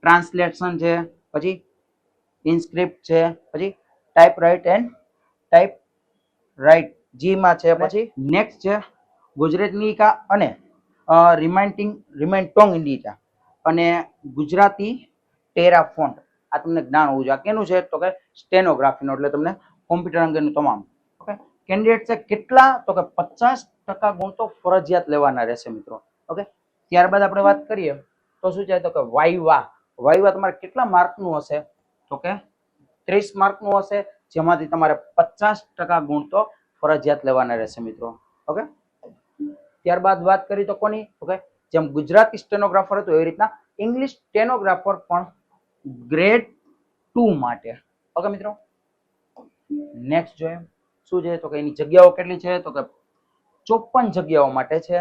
ટ્રાન્સલેશન છે, પછી ઇનસ્ક્રિપ્ટ છે, પછી ટાઈપ રાઇટ જીમાં છે, પછી નેક્સ્ટ છે ગુજરાતનીકા અને રિમાઇન્ડ ટોંગ ઇન્ડિકા અને ગુજરાતી ટેરા ફોન્ટ. આ તમને જ્ઞાન હોવું જોઈએ. કેનું છે તો કે સ્ટેનોગ્રાફીનો એટલે તમને કોમ્પ્યુટર અંગેનું તમામ. ઓકે, કેન્ડિડેટ છે કેટલા તો કે 50% ગુણ તો ફરજિયાત લેવાના રહેશે મિત્રો. ઓકે, ત્યારબાદ આપણે વાત કરીએ તો શું છે તો કે વાઇવા તમારે કેટલા માર્કનું હશે તો કે 30 માર્કનું હશે જેમાંથી તમારે 50% ગુણ તો ફરજિયાત લેવાના રહેશે મિત્રો. ઓકે, ત્યારબાદ વાત કરી તો કોની તો કે જેમ ગુજરાતી સ્ટેનોગ્રાફર હતું એવી રીતના ઇંગ્લિશ સ્ટેનોગ્રાફર પણ ગ્રેડ 2 માટે. ઓકે મિત્રો, નેક્સ્ટ જોઈએ શું છે તો કે એની જગ્યાઓ કેટલી છે તો કે 54 જગ્યાઓ માટે છે.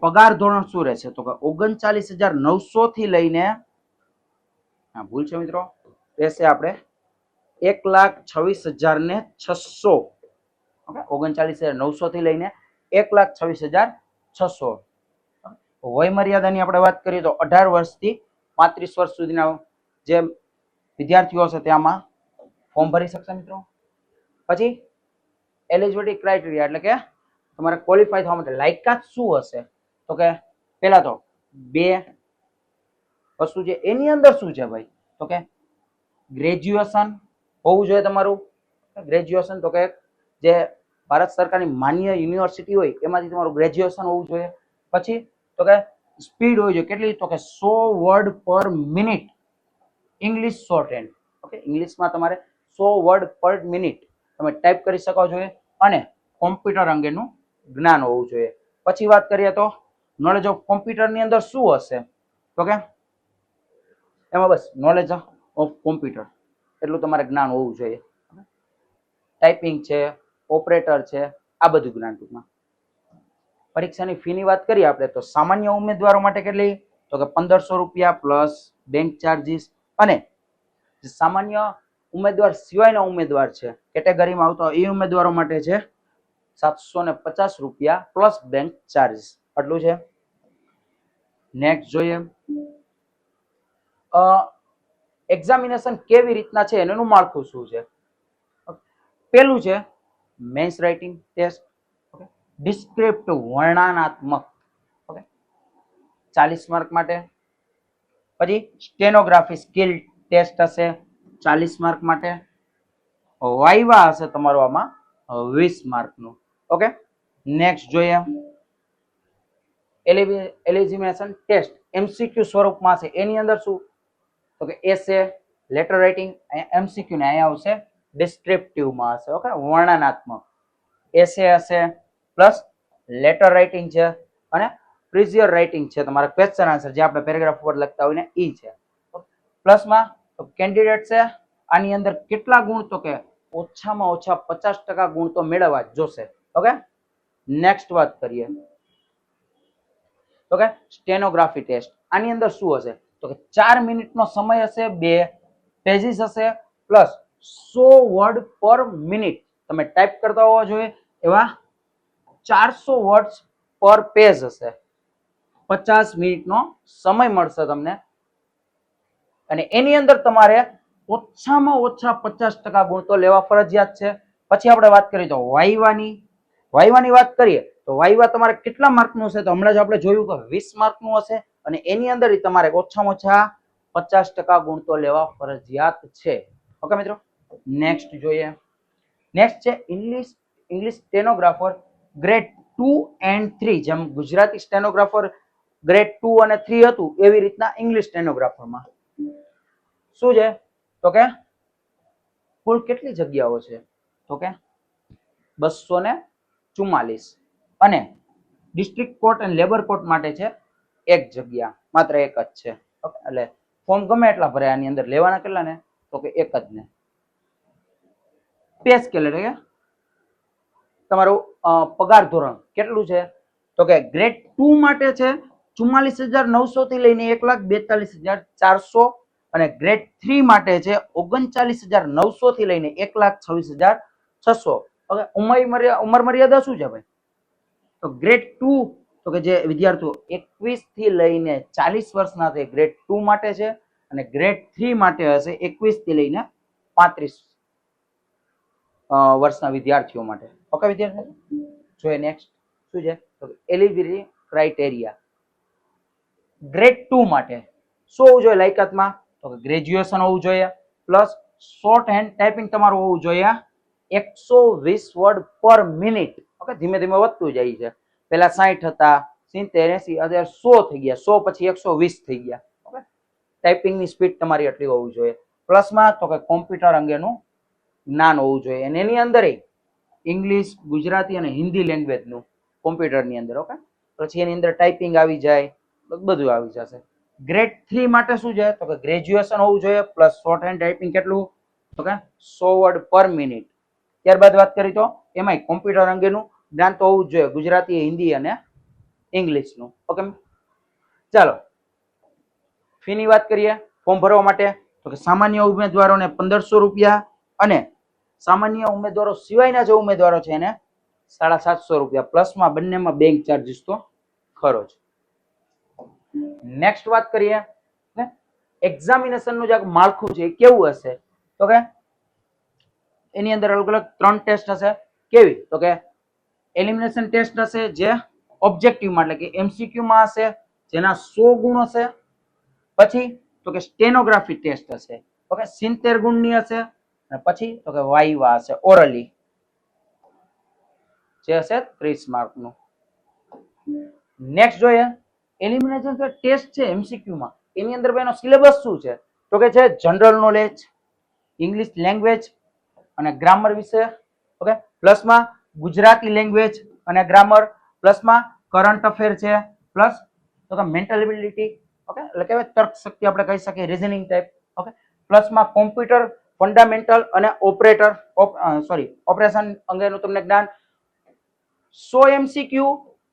પગાર ધોરણ શું રહેશે તો કે 39,900 થી લઈને ભૂલ છે મિત્રો રહેશે આપણે 1,26,600. ઓકે, 39,900 થી લઈને 1,26,600. વય મર્યાદાની આપણે વાત કરીએ તો 18 વર્ષથી 35 વર્ષ સુધીના જે વિદ્યાર્થીઓ છે તે આમાં ફોર્મ ભરી શકશે મિત્રો. પછી એલિજિબિલિટી ક્રાઇટેરિયા એટલે કે તમારે ક્વોલિફાય થવા માટે લાયકાત શું હશે? તો કે પહેલા તો બે વસ્તુ છે, એની અંદર શું છે ભાઈ? તો કે ગ્રેજ્યુએશન હોવું જોઈએ તમારું. ગ્રેજ્યુએશન તો કે જે ભારત સરકારની માન્ય યુનિવર્સિટી હોય એમાંથી તમારું ગ્રેજ્યુએશન હોવું જોઈએ. પછી તો કે સ્પીડ હોવી જોઈએ, કેટલી? તો કે 100 વર્ડ પર minute English short hand. Okay, ઇંગ્લિશમાં તમારે 100 વર્ડ પર મિનિટ તમે ટાઈપ કરી શકો જોઈએ અને કોમ્પ્યુટર અંગેનું જ્ઞાન હોવું જોઈએ. પછી વાત કરીએ તો નોલેજ ઓફ કોમ્પ્યુટરની અંદર શું હશે? તો કે એમાં બસ નોલેજ ઓફ કોમ્પ્યુટર એટલું તમારે જ્ઞાન હોવું જોઈએ. ટાઈપિંગ છે, ઓપરેટર છે, આ બધું જ્ઞાન ટૂંકમાં. પરીક્ષાની ફીની વાત કરીએ આપણે તો સામાન્ય ઉમેદવારો માટે કેટલી? તો કે 1500 રૂપિયા પ્લસ બેંક ચાર્જીસ. અને જે સામાન્ય ઉમેદવાર સિવાયના ઉમેદવાર છે કેટેગરીમાં આવતો એ ઉમેદવારો માટે છે 750 રૂપિયા પ્લસ બેંક ચાર્જીસ. આટલું છે. નેક્સ્ટ જોઈએ એક્ઝામિનેશન કેવી રીતના છે એનું માળખું શું છે. પેલું છે મેન્સ રાઇટિંગ ટેસ્ટ, ડિસ્ક્રિપ્ટિવ વર્ણનાત્મક, ઓકે 40 માર્ક માટે. પછી સ્ટેનોગ્રાફી સ્કિલ ટેસ્ટ હશે 40 માર્ક માટે. વાઇવા હશે તમારો આમાં 20 માર્કનું. ઓકે, નેક્સ્ટ જોઈએ એલિજિબિલિટી ટેસ્ટ એમસીક્યુ સ્વરૂપમાં છે. એની અંદર શું? તો કે એસે, લેટર રાઇટિંગ, એમસીક્યુ ને અહીંયા આવશે ડિસ્ક્રિપ્ટિવમાં હશે. ઓકે, વર્ણનાત્મક. એસે હશે પ્લસ લેટર રાઇટિંગ છે અને પ્રિઝિયર રાઇટિંગ છે, તમારા ક્વેશ્ચન આન્સર જે આપણે પેરેગ્રાફ ઉપર લખતા હોય ને ઈ છે. પ્લસમાં કેન્ડિડેટ છે આની અંદર કેટલા ગુણ? તો કે ઓછામાં ઓછા 50% ગુણ તો મેળવવા જ જોશે. ઓકે, નેક્સ્ટ વાત કરીએ તો કે સ્ટેનોગ્રાફી ટેસ્ટ. આની અંદર શું હશે? તો કે 4 મિનિટનો સમય હશે, 2 પેજીસ હશે પ્લસ 100 વર્ડ પર મિનિટ તમે ટાઈપ કરતા હોવા જોઈએ એવા 400 વર્ડ્સ પર પેજ હશે. 50 મિનિટનો સમય મળશે તમને અને એની અંદર તમારે ઓછામાં ઓછા 50% ગુણ તો લેવા ફરજિયાત છે. પછી આપણે વાત કરીએ તો વાઇવાની વાત કરીએ તો વાઇવા તમારે કેટલા માર્કનું હશે? તો હમણાં જ આપણે જોયું કે 20 માર્કનું હશે અને એની અંદર તમારે ઓછામાં ઓછા 50% ગુણ તો લેવા ફરજિયાત છે. ઓકે મિત્રો, નેક્સ્ટ જોઈએ. નેક્સ્ટ છે ઇંગ્લિશ સ્ટેનોગ્રાફર ગ્રેડ 2 એન્ડ 3. જેમ ગુજરાતી સ્ટેનોગ્રાફર ગ્રેડ 2 અને 3 હતું એવી રીતના ઇંગ્લિશ સ્ટેનોગ્રાફરમાં શું છે? તો કે કુલ કેટલી જગ્યાઓ છે? તો કે 244 અને ડિસ્ટ્રિક્ટ કોર્ટ અને લેબર કોર્ટ માટે છે 1 જગ્યા, માત્ર 1 જ છે. ઓકે, એટલે ફોર્મ ગમે એટલા ભરે આની અંદર લેવાના કેટલા ને? તો કે 1 જ ને. પે સ્કેલ એટલે કે તમારું પગાર ધોરણ કેટલું છે? તો કે ગ્રેડ 2 માટે છે 44,900 થી લઈને 1,42,400 અને ગ્રેડ 3 માટે છે 39,900 થી લઈને 1,26,600. ઓકે, ઉંમર મર્યાદા શું છે ભાઈ? તો ગ્રેડ 2 તો કે જે વિદ્યાર્થીઓ 21 થી લઈને 40 વર્ષના છે ગ્રેડ 2 માટે છે અને ગ્રેડ 3 માટે હશે 21 થી લઈને 35 વર્ષના વિદ્યાર્થીઓ માટે. ઓકે વિદ્યાર્થીઓ, જોઈએ નેક્સ્ટ શું છે? તો એલિજિબિલિટી ક્રાઇટેરિયા ગ્રેડ 2 માટે શું હોવું જોઈએ લાયકાતમાં? તો કે ગ્રેજ્યુએશન હોવું જોઈએ પ્લસ શોર્ટ હેન્ડ ટાઈપિંગ તમારું હોવું જોઈએ 120 વર્ડ પર મિનિટ. ઓકે, ધીમે ધીમે વધતું જાય છે. પહેલા 60 હતા, 70, 80, અત્યારે 100 થઈ ગયા, 100 પછી 120 થઈ ગયા. ઓકે, ટાઈપિંગની સ્પીડ તમારી એટલી હોવી જોઈએ. પ્લસમાં તો કે કોમ્પ્યુટર અંગેનું જ્ઞાન હોવું જોઈએ અને એની અંદર ઇંગ્લિશ, ગુજરાતી અને હિન્દી લેંગ્વેજનું કોમ્પ્યુટરની અંદર. ઓકે, પછી એની અંદર ટાઈપિંગ આવી જાય, બધું આવી જશે. ગ્રેડ 3 માટે શું છે? તો કે ગ્રેજ્યુએશન હોવું જોઈએ પ્લસ શોર્ટ હેન્ડ ટાઈપિંગ કેટલું? તો કે 100 વર્ડ પર મિનિટ. ત્યારબાદ વાત કરી તો એમાંય કોમ્પ્યુટર અંગેનું જ્ઞાન તો હોવું જ જોઈએ, ગુજરાતી, હિન્દી અને ઇંગ્લિશનું. ઓકે, ચાલો ફીની વાત કરીએ. ફોર્મ ભરવા માટે તો કે સામાન્ય ઉમેદવારોને 1500 રૂપિયા અને સામાન્ય ઉમેદવારો સિવાયના જે ઉમેદવારો છે એને 750 રૂપિયા પ્લસમાં બંનેમાં બેંક ચાર્જીસ તો ખરો જ. નેક્સ્ટ વાત કરીએ એક્ઝામિનેશન નું જે માળખું છે એ કેવું હશે? તો કે એની અંદર અલગ અલગ 3 ટેસ્ટ હશે. કેવી? તો કે એલિમિનેશન ટેસ્ટ હશે જે ઓબ્જેક્ટિવ માં એટલે કે MCQ માં હશે, જેના 100 ગુણ હશે. પછી તો કે સ્ટેનોગ્રાફી ટેસ્ટ હશે, ઓકે, 70 ગુણની હશે. અને પછી તો કે વાઇવા હશે ઓરલી, જે હશે 30 માર્કનું. નેક્સ્ટ જોઈએ એલિમિનેશન ટેસ્ટ છે MCQ માં, એની અંદર એનો સિલેબસ શું છે? તો કે છે જનરલ નોલેજ, ઇંગ્લિશ લેંગ્વેજ અને ગ્રામર વિશે, ઓકે, પ્લસમાં ગુજરાતી લેંગ્વેજ અને ગ્રામર, પ્લસમાં કરંટ અફેર છે, પ્લસ તો કે મેન્ટલ એબિલિટી, ઓકે, એટલે કે તર્ક શક્તિ આપણે કહી શકીએ, રીઝનિંગ ટાઈપ, ઓકે, પ્લસમાં કોમ્પ્યુટર ફંડામેન્ટલ અને ઓપરેશન અંગેનું તમને જ્ઞાન. 100 MCQ,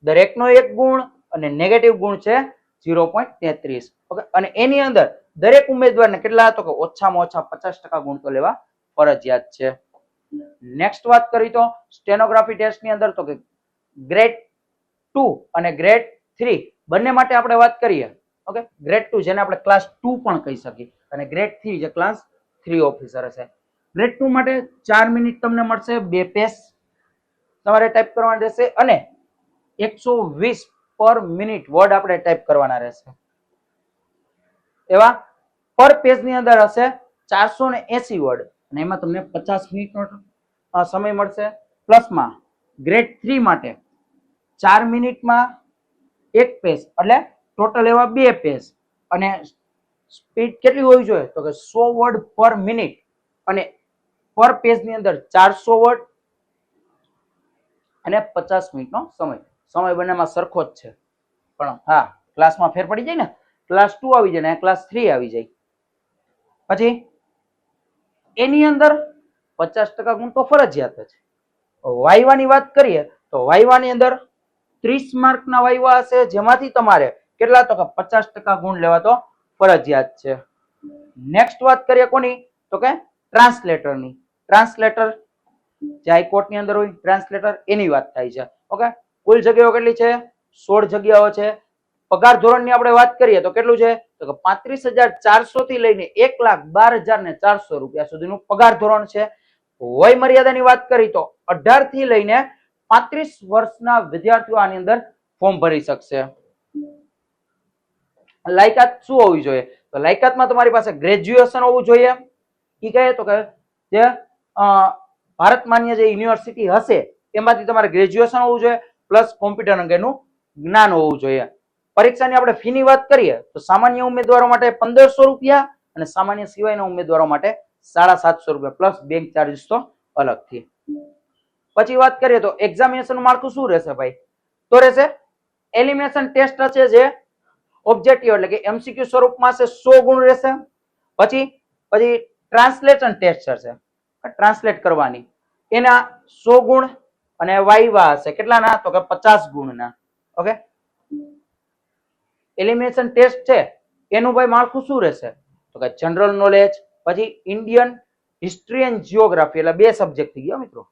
દરેકનો 1 ગુણ અને નેગેટિવ ગુણ છે 0.33, ઓકે. અને એની અંદર દરેક ઉમેદવારને કેટલા? તો કે ઓછામાં ઓછા 50% ગુણ તો લેવા ફરજિયાત છે. નેક્સ્ટ વાત કરી તો સ્ટેનોગ્રાફી ટેસ્ટ ની અંદર તો કે ગ્રેડ 2 અને ગ્રેડ 3 બંને માટે આપણે વાત કરીએ, ઓકે. ગ્રેડ 2 જેને આપણે ક્લાસ 2 પણ કહી શકીએ અને ગ્રેડ 3 જે ક્લાસ 3 ઓફિસર હશે. ગ્રેડ 2 માટે 4 મિનિટ તમને મળશે, 2 પેજ તમારે ટાઈપ કરવાના રહેશે અને 120 પર મિનિટ વર્ડ આપણે ટાઈપ કરવાના રહેશે. એવા પર પેજ ની અંદર હશે 480 વર્ડ અને એમાં તમને 50 મિનિટનો સમય મળશે. પ્લસમાં ગ્રેડ 3 માટે 4 મિનિટમાં 1 પેજ એટલે ટોટલ એવા 2 પેજ અને સ્પીડ કેટલી હોવી જોઈએ? તો કે 100 વર્ડ પર મિનિટ અને પર પેજ ની અંદર 400 વર્ડ અને 50 મિનિટનો સમય. સમય બંનેમાં સરખો જ છે, પણ હા ક્લાસમાં ફેર પડી જાય ને, ક્લાસ 2 આવી જાય ને ક્લાસ 3 આવી જાય. પછી એની અંદર 50% ગુણ તો ફરજિયાત છે. વાઇવાની વાત કરીએ તો વાઇવાની અંદર 30 માર્કના વાઇવા હશે, જેમાંથી તમારે કેટલા? તો કે 50% ગુણ લેવા તો ફરજિયાત છે. નેક્સ્ટ વાત કરીએ કોની? તો કે ટ્રાન્સલેટરની. ટ્રાન્સલેટર જે હાઈકોર્ટની અંદર હોય ટ્રાન્સલેટર, એની વાત થાય છે, ઓકે. કુલ જગ્યાઓ કેટલી છે? 16 જગ્યાઓ છે. પગાર ધોરણની આપણે વાત કરીએ તો કેટલું છે? તો કે 35,400 થી લઈને 1,12,400 રૂપિયા સુધીનું પગાર ધોરણ છે. વય મર્યાદાની વાત કરી તો 18 થી લઈને 35 વર્ષના વિદ્યાર્થીઓ આની અંદર ફોર્મ ભરી શકશે. લાયકાત શું હોવી જોઈએ? તો લાયકાતમાં તમારી પાસે ગ્રેજ્યુએશન હોવું જોઈએ. એ કહે તો કે જે ભારત માન્ય જે યુનિવર્સિટી હશે એમાંથી તમારે ગ્રેજ્યુએશન હોવું જોઈએ, પ્લસ કોમ્પ્યુટર અંગેનું જ્ઞાન હોવું જોઈએ. પરીક્ષાની આપણે ફીની વાત કરીએ તો સામાન્ય ઉમેદવારો માટે 1500 રૂપિયા અને સામાન્ય સિવાયના ઉમેદવારો માટે 750 રૂપિયા પ્લસ બેંક ચાર્જીસ તો અલગથી. પછી વાત કરીએ તો એક્ઝામિનેશન માળખું શું રહેશે ભાઈ? તો રહેશે એલિમિનેશન ટેસ્ટ હશે જે ઓબ્જેક્ટિવ એટલે કે MCQ સ્વરૂપમાં છે, 100 ગુણ રહેશે. પછી ટ્રાન્સલેશન ટેસ્ટ હશે, ટ્રાન્સલેટ કરવાની, એના 100 ગુણ અને વાઇવા હશે કેટલાના? તો કે 50 ગુણના, ઓકે. એલિમિનેશન ટેસ્ટ છે એનું ભાઈ માળખું શું રહેશે? તો કે જનરલ નોલેજ, પછી ઇન્ડિયન હિસ્ટ્રી એન્ડ જીઓગ્રાફી એટલે 2 સબ્જેક્ટ થઈ ગયા મિત્રો.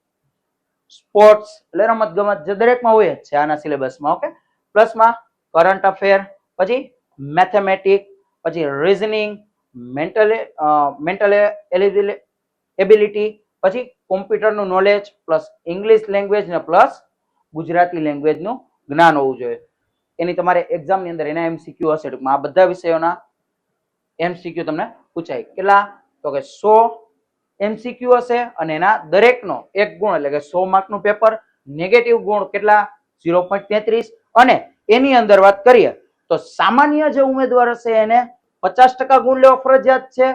સ્પોર્ટ્સ એટલે રમત ગમત જે દરેકમાં હોય જ છે આના સિલેબસમાં, ઓકે. પ્લસમાં કરંટ અફેર, પછી મેથેમેટિક્સ, પછી રીઝનિંગ, મેન્ટલ એબિલિટી, પછી કોમ્પ્યુટરનું નોલેજ, પ્લસ ઇંગ્લિશ લેંગ્વેજ ને પ્લસ ગુજરાતી લેંગ્વેજનું જ્ઞાન હોવું જોઈએ. એની તમારે એક્ઝામની અંદર એના MCQ હશે, ટૂંકમાં આ બધા વિષયોના MCQ તમને પૂછાય. કેટલા? તો કે 100 MCQ હશે અને એના દરેકનો 1 ગુણ એટલે કે 100 માર્કનું પેપર. નેગેટિવ ગુણ કેટલા? 0.33. અને એની અંદર વાત કરીએ તો સામાન્ય જે ઉમેદવાર હશે એને 50% ગુણ લેવા ફરજિયાત છે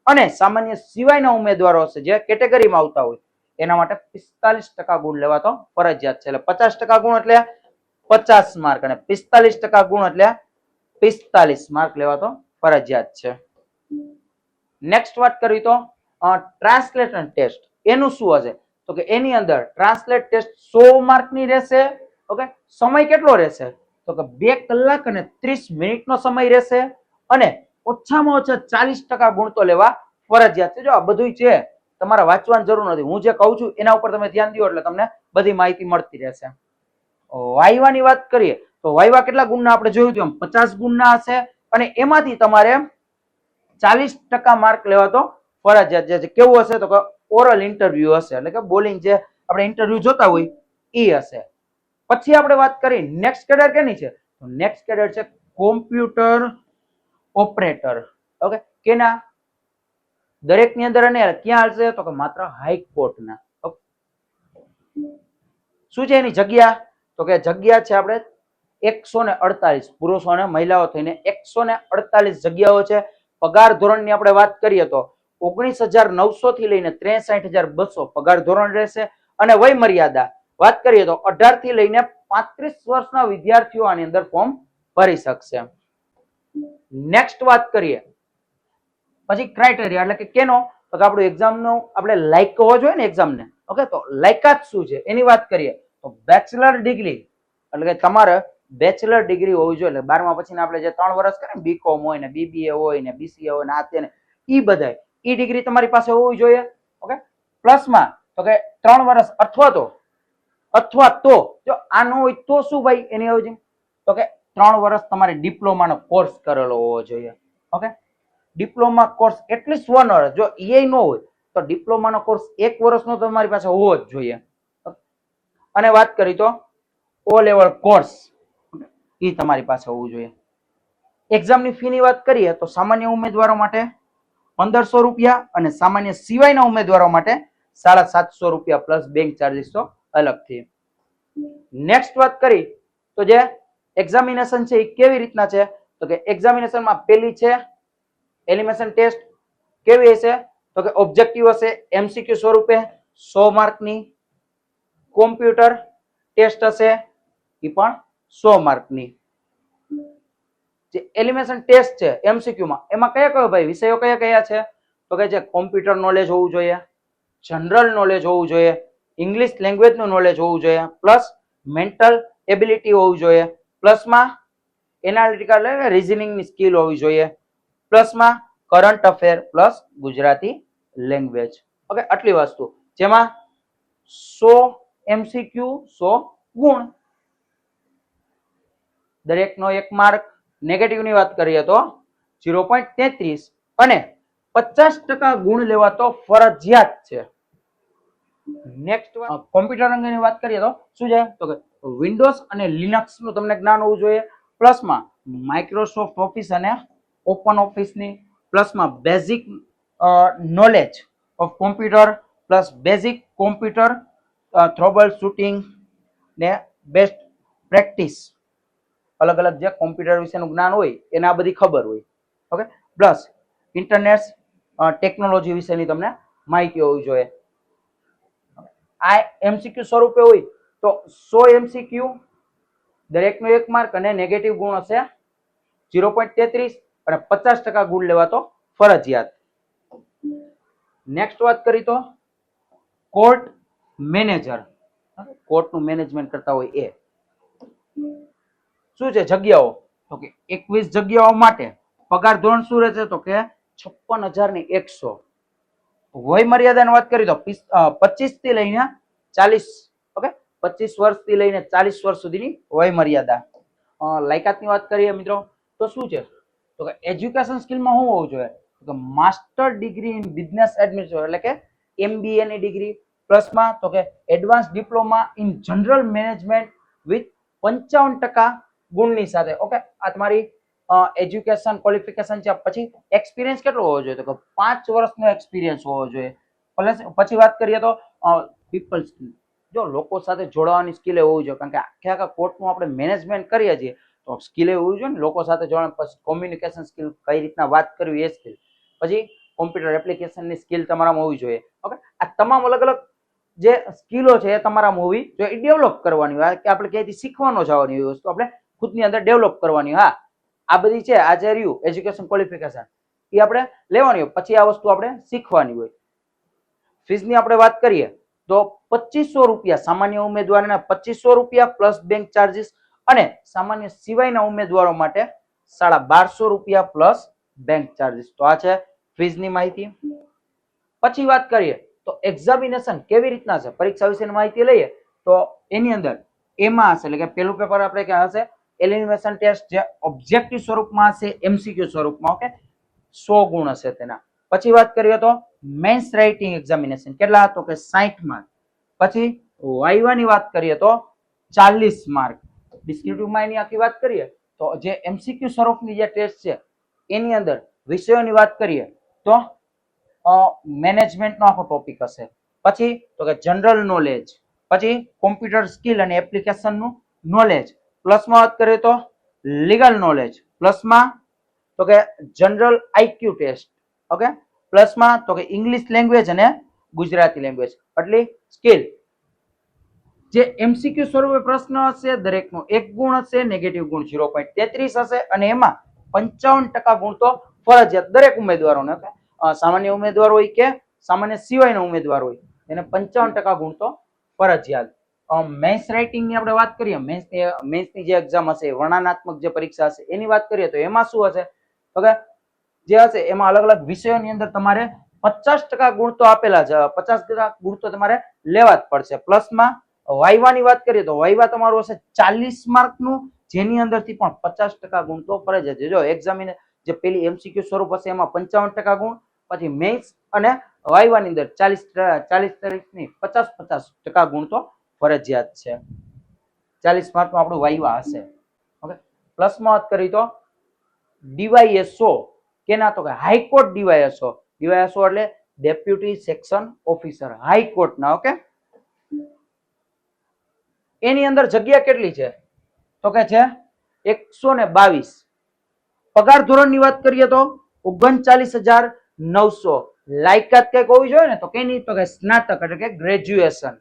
અને સામાન્ય સિવાયના ઉમેદવારો હશે જે કેટેગરીમાં આવતા હોય એના માટે 45% ગુણ લેવા તો ફરજિયાત છે. એટલે 50% ગુણ એટલે 50 માર્ક અને 45% ગુણ એટલે 45 માર્ક લેવા તો ફરજિયાત છે. નેક્સ્ટ વાત કરી તો ટ્રાન્સલેશન ટેસ્ટ, એનું શું હશે? તો કે એની અંદર ટ્રાન્સલેટ ટેસ્ટ 100 માર્કની રહેશે, ઓકે. સમય કેટલો રહેશે? તો કે 2 કલાક અને 30 મિનિટનો સમય રહેશે અને ઓછામાં ઓછા 40% ગુણ તો લેવા ફરજિયાત છે. જો આ બધું છે તમારે વાંચવાની જરૂર નથી, હું જે કહું છું એના ઉપર તમે ધ્યાન દો એટલે તમને બધી માહિતી મળતી રહેશે. વાઇવાની વાત કરીએ તો વાઇવા કેટલા ગુણના આપણે જોયું હતું, 50 ગુણના હશે અને એમાંથી તમારે 40% માર્ક લેવા તો ફરજિયાત છે. કેવું હશે તો કે ઓરલ ઇન્ટરવ્યુ હશે, એટલે કે બોલિંગ જે આપણે ઇન્ટરવ્યુ જોતા હોય એ હશે. પછી આપણે વાત કરી નેક્સ્ટ કેડર કેની છે, તો નેક્સ્ટ કેડર છે કોમ્પ્યુટર ઓપરેટર. ઓકે, કેના દરેક ની અંદર અને ક્યાં હશે તો કે માત્ર હાઈકોર્ટના. શું છે એની જગ્યા, તો કે જગ્યા છે આપણે 148, પુરુષો અને મહિલાઓ થઈને 148 જગ્યાઓ છે. પગાર ધોરણની આપણે વાત કરીએ તો 19,900 થી લઈને 63,200 પગાર ધોરણ રહેશે. અને વય મર્યાદા વાત કરીએ તો 18 થી લઈને 35 વર્ષના વિદ્યાર્થીઓ આની અંદર ફોર્મ ભરી શકશે. નેક્સ્ટ વાત કરીએ પછી ક્રાઇટેરિયા, એટલે કે કેનો, તો કે આપણું એક્ઝામનો આપણે લાયક હોવો જોઈએ ને એક્ઝામને. ઓકે, તો લાયકાત શું છે એની વાત કરીએ તો બેચલર ડિગ્રી, એટલે કે તમારે બેચલર ડિગ્રી હોવી જોઈએ. એટલે 12મા પછીના આપણે જે 3 વર્ષ કરે ને, બીકોમ હોય ને બીબીએ હોય ને બીસીએ હોય ને આ તે ને ઈ બધાય ઈ ડિગ્રી તમારી પાસે હોવી જોઈએ. ઓકે, પ્લસમાં તો કે 3 વર્ષ અથવા તો જો આ ન હોય તો શું ભાઈ એની અવધિ, તો કે 3 વર્ષ તમારે ડિપ્લોમાનો કોર્સ કરેલો હોવો જોઈએ. ઓકે, ડિપ્લોમા કોર્સ એટલીસ્ટ 1 વર્ષ, જો એ ન હોય તો ડિપ્લોમાનો કોર્સ 1 વર્ષનો તમારી પાસે હોવો જ જોઈએ. અને વાત કરી તો ઓ લેવલ કોર્સ એ તમારી પાસે હોવું જોઈએ. એક્ઝામની ફી ની વાત કરીએ તો સામાન્ય ઉમેદવારો માટે 1,500 રૂપિયા અને સામાન્ય સિવાયના ઉમેદવારો માટે 750 રૂપિયા પ્લસ બેંક ચાર્જીસ તો અલગથી. નેક્સ્ટ વાત કરી તો જે એક્ઝામિનેશન છે એ કેવી રીતના છે, તો કે એક્ઝામિનેશનમાં પેલી છે એલિમિનેશન ટેસ્ટ. કેવી હશે તો કે ઓબ્જેક્ટિવ હશે, એમસીક્યુ સ્વરૂપે 100 માર્કની. કોમ્પ્યુટર ટેસ્ટ હશે એ પણ 100 માર્કની. જે એલિમિનેશન ટેસ્ટ છે એમસીક્યુ માં, એમાં કયા ભાઈ વિષયો કયા છે, તો કે જે કોમ્પ્યુટર નોલેજ હોવું જોઈએ, જનરલ નોલેજ હોવું જોઈએ, ઇંગ્લિશ લેંગ્વેજ નું નોલેજ હોવું જોઈએ, પ્લસ મેન્ટલ એબિલિટી હોવું જોઈએ, પ્લસમાં એનાલિટિકલ રીઝનિંગ ની સ્કિલ હોવી જોઈએ, પ્લસમાં current affair plus Gujarati language. Okay, આટલી વસ્તુ જેમાં 100 એમસીક્યુ 100 ગુણ, દરેકનો 1 માર્ક. નેગેટિવ ની વાત કરીએ તો 0.33 અને 50% ગુણ લેવા તો ફરજિયાત છે. નેક્સ્ટ કોમ્પ્યુટર અંગેની વાત કરીએ તો શું છે, તો કે વિન્ડોઝ અને લિનક્સ નું તમને જ્ઞાન હોવું જોઈએ, પ્લસમાં માઇક્રોસોફ્ટ ઓફિસ અને ઓપન ઓફિસ ની, પ્લસમાં basic knowledge of computer plus basic computer troubleshooting ને બેસ્ટ પ્રેક્ટિસ. અલગ અલગ જે કોમ્પ્યુટર વિશેનું જ્ઞાન હોય એને આ બધી ખબર હોય. ઓકે, પ્લસ ઇન્ટરનેટ ટેકનોલોજી વિશેની તમને માહિતી હોવી જોઈએ. આ એમસીક્યુ સ્વરૂપે હોય તો 100 એમસીક્યુ, દરેકનો 1 માર્ક અને નેગેટિવ ગુણ હશે 0.33 અને 50% ગુણ લેવા તો ફરજિયાત. નેક્સ્ટ વાત કરી તો કોર્ટ મેનેજર, કોર્ટનું મેનેજમેન્ટ કરતા હોય એ શું છે જગ્યાઓ, તો કે 21 જગ્યાઓ માટે પગાર ધોરણ શું રહેશે, તો કે 56,100. વય મર્યાદાની વાત કરી તો 25 થી લઈને 40. ઓકે, 25 વર્ષથી લઈને 40 વર્ષ સુધીની વય મર્યાદા. લાયકાતની વાત કરીએ મિત્રો તો શું છે, તો કે એજ્યુકેશન સ્કિલમાં શું હોવું જોઈએ, તો master degree in business administration, એટલે કે MBA ની ડિગ્રી, પ્લસમાં તો કે advance diploma in general management with 55% ગુણની સાથે. ઓકે, આ તમારી એજ્યુકેશન ક્વોલિફિકેશન છે. પછી એક્સપિરિયન્સ કેટલો હોવો જોઈએ, તો કે 5 વર્ષનો એક્સપિરિયન્સ હોવો જોઈએ. પછી વાત કરીએ તો પીપલ સ્કિલ, જો લોકો સાથે જોડાવાની સ્કિલ હોવી જોઈએ, કારણ કે આખા કોર્ટનું આપણે મેનેજમેન્ટ કરીએ છીએ તો સ્કિલ હોવી જોઈએ ને લોકો સાથે જોડાણ. પછી કોમ્યુનિકેશન સ્કિલ, કઈ રીતના વાત કરવી એ સ્કિલ. પછી કોમ્પ્યુટર એપ્લિકેશનની સ્કિલ તમારામાં હોવી જોઈએ. ઓકે, આ તમામ અલગ અલગ જે સ્કિલો છે એ તમારામાં હોવી જોઈએ, એ ડેવલપ કરવાની હોય કે આપણે ક્યાંયથી શીખવાનો જવાની વસ્તુ આપણે ખુદની અંદર ડેવલપ કરવાની. હા, આ બધી છે આ જે રહ્યું એજ્યુકેશન ક્વોલિફિકેશન એ આપણે લેવાની હોય, પછી આ વસ્તુ આપણે શીખવાની હોય. ફીસની આપણે વાત કરીએ તો 2500 રૂપિયા સામાન્ય ઉમેદવારોના, 2500 રૂપિયા પ્લસ બેંક ચાર્જીસ, અને સામાન્ય સિવાયના ઉમેદવારો માટે 1250 રૂપિયા પ્લસ બેંક ચાર્જીસ. તો આ છે ફીસની માહિતી. પછી વાત કરીએ તો એક્ઝામિનેશન કેવી રીતના છે, પરીક્ષા વિશેની માહિતી લઈએ તો એની અંદર એમાં હશે, એટલે કે પેલું પેપર આપણે ક્યાં હશે એલિમિનેશન ટેસ્ટ, જે ઓબ્જેક્ટિવ સ્વરૂપમાં હશે, એમસીક્યુ સ્વરૂપમાં. ઓકે, 100 ગુણ હશે તેના. પછી વાત કરીએ તો મેન્સ રાઇટિંગ એક્ઝામિનેશન કેટલા, તો કે 60 માર્ક. પછી વાઇવાની વાત કરીએ તો 40 માર્ક. ડિસ્ક્રિપ્ટિવમાં એની આખી વાત કરીએ તો જે MCQ સ્વરૂપની જે ટેસ્ટ છે એની અંદર વિષયોની વાત કરીએ તો મેનેજમેન્ટનો આખો ટોપિક હશે. પછી તો કે જનરલ નોલેજ, પછી કોમ્પ્યુટર સ્કિલ અને એપ્લિકેશનનું નોલેજ, પ્લસમાં વાત કરીએ તો લીગલ નોલેજ, પ્લસમાં તો કે જનરલ IQ ટેસ્ટ, ઓકે, પ્લસમાં તો કે ઇંગ્લિશ લેંગ્વેજ અને ગુજરાતી લેંગ્વેજ. એટલે સ્કિલ જે MCQ સ્વરૂપે પ્રશ્ન હશે દરેકનો 1 ગુણ હશે, નેગેટિવ ગુણ 0.33 હશે અને એમાં 55% ગુણ તો ફરજિયાત દરેક ઉમેદવારોને, સામાન્ય ઉમેદવાર હોય કે સામાન્ય સિવાયના ઉમેદવાર હોય એને 55% ગુણ તો ફરજિયાત. મેન્સ રાઇટિંગ ની આપણે વાત કરીએ, મેન્સની જે એક્ઝામ હશે, વર્ણનાત્મક જે પરીક્ષા હશે એની વાત કરીએ તો એમાં શું હશે, તો કે જે હશે એમાં અલગ અલગ વિષયોની અંદર તમારે 50% ગુણ તો આપેલા છે, 50% ગુણ તો તમારે લેવા જ પડશે. પ્લસમાં વાઇવાની વાત કરીએ તો વાઇવા તમારું હશે 40 માર્કનું, જેની અંદરથી પણ 50% ગુણ તો ફરજિયાત છે. જો એક્ઝામિને જે પેલી MCQ સ્વરૂપ હશે એમાં 55% ગુણ, પછી મેન્સ અને વાઇવાની અંદર 40 ની 50% ગુણ તો ફરજિયાત છે. 40 માર્કનું આપણું વાઇવા હશે. ઓકે, પ્લસમાં વાત કરીએ તો DYSO કેના, તો કે હાઈકોર્ટ DYSO. DYSO એટલે ડેપ્યુટી સેક્શન ઓફિસર, હાઈકોર્ટના. ઓકે, એની અંદર જગ્યા કેટલી છે, તો કે છે 122. પગાર ધોરણની વાત કરીએ તો 39,900. લાયકાત કઈક હોવી જોઈએ ને, તો કેની, તો કે સ્નાતક એટલે કે ગ્રેજ્યુએશન.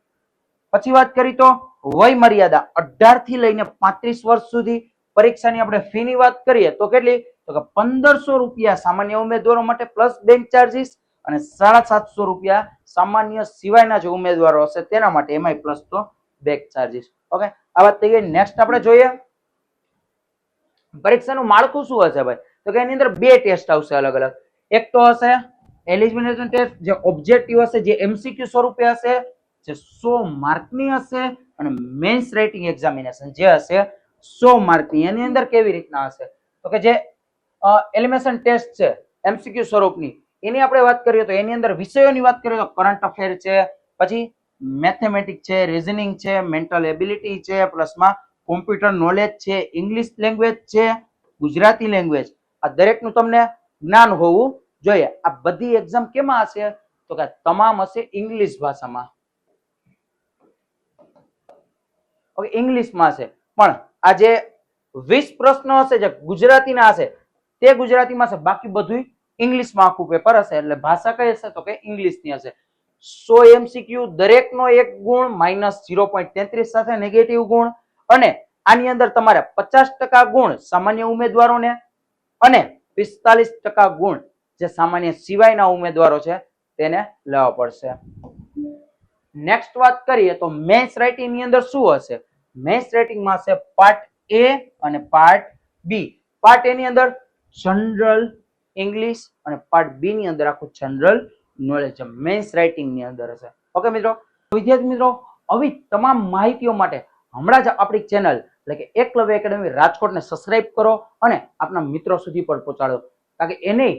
પછી વાત કરી તો વય મર્યાદા 18 થી લઈને 35 વર્ષ સુધી. પરીક્ષાની આપણે ફી ની વાત કરીએ તો કેટલી, તો કે 1500 રૂપિયા સામાન્ય ઉમેદવારો માટે પ્લસ બેંક ચાર્જીસ અને 750 રૂપિયા સામાન્ય સિવાયના જે ઉમેદવારો હશે તેના માટે, એમાંય પ્લસ તો બેંક ચાર્જીસ. ઓકે, આ વાત થઈ ગઈ. નેક્સ્ટ આપણે જોઈએ પરીક્ષાનું માળખું શું હશે ભાઈ, તો કે એની અંદર 2 ટેસ્ટ આવશે અલગ અલગ. એક તો હશે એલિજિબિલિટી ટેસ્ટ, જે ઓબ્જેક્ટિવ હશે, જે MCQ સ્વરૂપે હશે, જે 100 માર્કની હશે, અને મેન્સ રાઇટિંગ એક્ઝામિનેશન જે હશે 100 માર્કની. એની અંદર કેવી રીતના હશે, તો કે જે એલિમિનેશન ટેસ્ટ છે MCQ સ્વરૂપની, એની આપણે વાત કરીએ તો એની અંદર વિષયોની વાત કરીએ તો કરંટ અફેર છે, પછી મેથેમેટિક્સ છે, રીઝનિંગ છે, મેન્ટલ એબિલિટી છે, પ્લસમાં કોમ્પ્યુટર નોલેજ છે, ઇંગ્લિશ લેંગ્વેજ છે, ગુજરાતી લેંગ્વેજ. આ દરેકનું તમને જ્ઞાન હોવું જોઈએ. આ બધી એક્ઝામ કેમાં હશે, તો કે તમામ હશે ઇંગ્લિશ ભાષામાં. ઓકે, ઇંગ્લિશમાં હશે. પણ આ જે 20 પ્રશ્નો હશે જે ગુજરાતીના હશે તે ગુજરાતીમાં હશે, બાકી બધું ઇંગ્લિશમાં આખું પેપર હશે. એટલે ભાષા કઈ હશે, તો કે ઇંગ્લિશની હશે. 100 MCQ દરેકનો 1 ગુણ -0.33 સાથે નેગેટિવ ગુણ, અને આની અંદર તમારે 50% ગુણ સામાન્ય ઉમેદવારોને અને 45% ગુણ જે સામાન્ય સિવાયના ઉમેદવારો છે તેને લેવા પડશે. નેક્સ્ટ વાત કરીએ તો મેન્સ રાઇટિંગ ની અંદર શું હશે, મેન્સ રાઇટિંગમાં હશે પાર્ટ A અને પાર્ટ B. પાર્ટ A ની અંદર જનરલ ઇંગ્લિશ અને પાર્ટ B ની અંદર આખું જનરલ નોલેજ મેન્સ રાઇટિંગ ની અંદર હશે. ઓકે મિત્રો, વિદ્યાર્થી મિત્રો, આવી તમામ માહિતીઓ માટે હમણાં જ આપણી ચેનલ એટલે કે એકલવ્ય એકેડમી રાજકોટને સબસ્ક્રાઇબ કરો અને આપના મિત્રો સુધી પણ પહોંચાડો, કારણ કે એને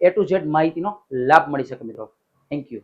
A to Z માહિતીનો લાભ મળી શકે મિત્રો. Thank you.